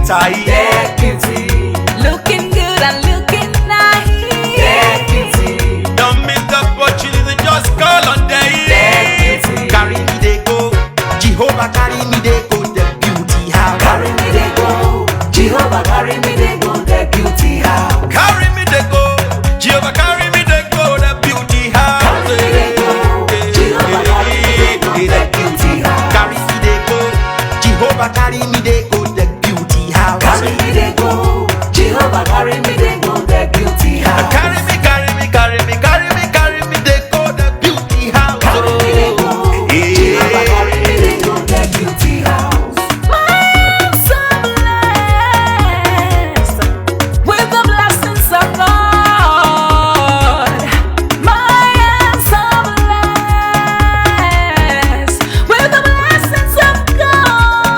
tight. Deputy, looking good and looking nice. Deputy, Don't miss the opportunity, just call on day. Deputy, Carry me they go, Jehovah carry me they go, the beauty house. carry me they go. Jehovah carry me they go. The beauty house. Carry me they go, Jehovah carry me they go, the beauty house. Carry me they go. Jehovah carry me they go. The beauty house. Carry me they go, Jehovah carry me they go, the beauty house. Carry me they go. Jehovah carry me they go. The beauty house. Carry me, carry me, carry me, carry me, carry me they go, the beauty house. Carry me they go. Jehovah carry me they go. The beauty house. I'm so blessed with the blessings of God. I'm so blessed with the blessings of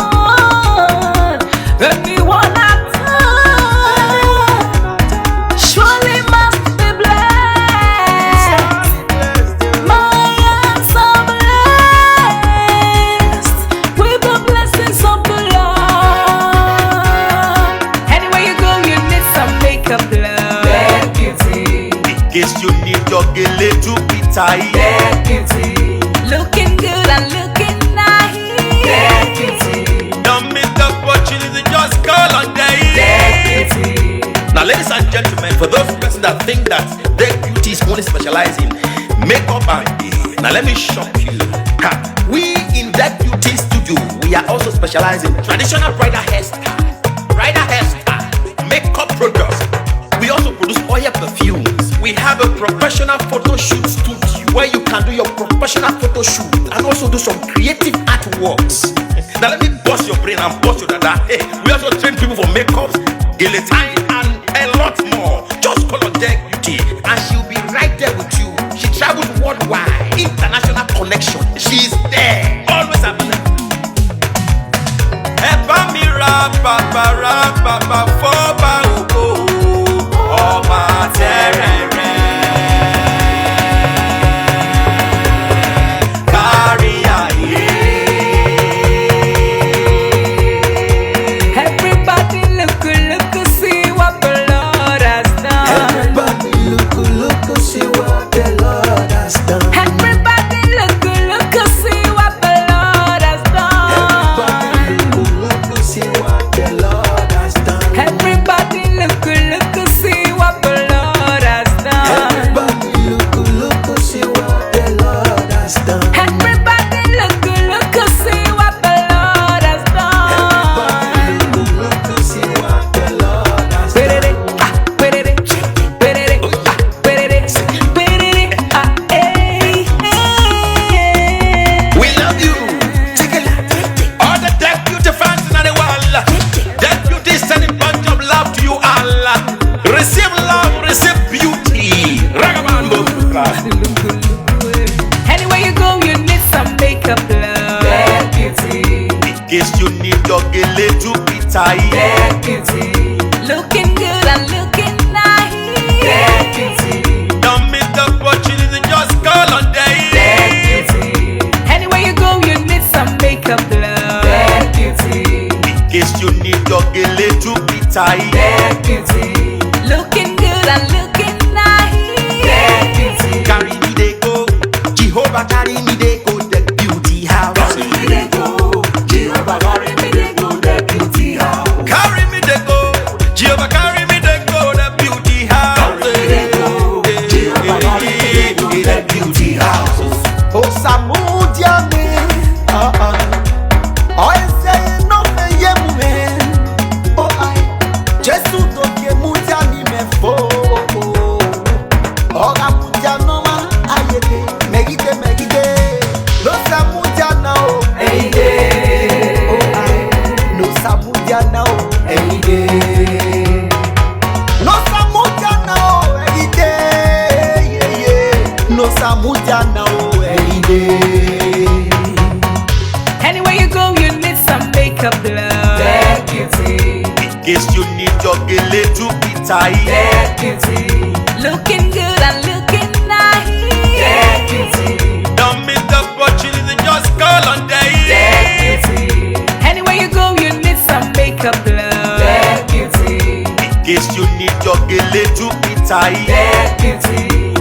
God. Anyone I touch surely must be blessed. I am so blessed with the blessings of the Lord. Anywhere you go, you need some makeup, love. Deputy, In case you need your gele to be tight. deputy, looking good and looking nice. Deputy, Don't miss the opportunity, just call on day. deputy, Now, ladies and gentlemen, for those persons that think that their beauty is only specialized in makeup and hair, now let me shock you. Ha, we in that beauty studio, we are also specialized in traditional bridal hairstyle, makeup products. We also produce oil perfumes. We have a professional photo shoot studio where you can do your professional photo shoot and also do some creative artworks. Now let me bust your brain and bust your dada. Hey, we also train people for makeups, guillotine, and a lot more. Just call on Deck Beauty and she'll be right there with you. She travels worldwide, international connection. She's there, always available. Epa mi ra papa foba ogo ọba terere kárí ayé. everybody look, see what the Lord has done. Everybody look, see what the Lord has done. Everybody look, see what the Lord has done. Everybody look, see what the Lord has done. Everybody look, see what the Lord has done. Everybody look, see what the Lord has done. Everybody look, see what the Lord has done. Everybody look, see what the Lord has done. We love you. All the Deck Beauty fans in the world. Deck Beauty is sending bunch of love to you all. Receive love, receive beauty. Ragabambo. Anywhere you go, you need some makeup, love. Deputy, In case you need your gele to be tight. deputy, looking good and looking nice. Deputy, Don't miss the opportunity, just call on day. deputy, anywhere you go, you need some makeup, love. Deputy, In case you need your gele to be tight. deputy, looking good and looking nice. Deputy, Carry me they go, Jehovah carry me they go, the beauty house. carry me they go. Jehovah carry me they go. The beauty house. Carry me they go, Jehovah carry me they go, the beauty house. Carry me they go, Jehovah carry me they go. The beauty house. Oh, Samudiame, oh, I say no me yemume. Oh, I just do ke mudiani me fo. Oh, Samudiano ma ayete, megide. No Samudiana oh, Hey day, oh, I no Samudiana oh, hey day. no Samudiana oh, yeah. No Samudiana oh, Anywhere you go, you need some makeup, love. Deputy, In case you need your gele to be tight. deputy, looking good and looking nice. Deputy, Don't miss the opportunity, just call on day. deputy, anywhere you go, you need some makeup, love. case you need your gele to be tight. Get beauty.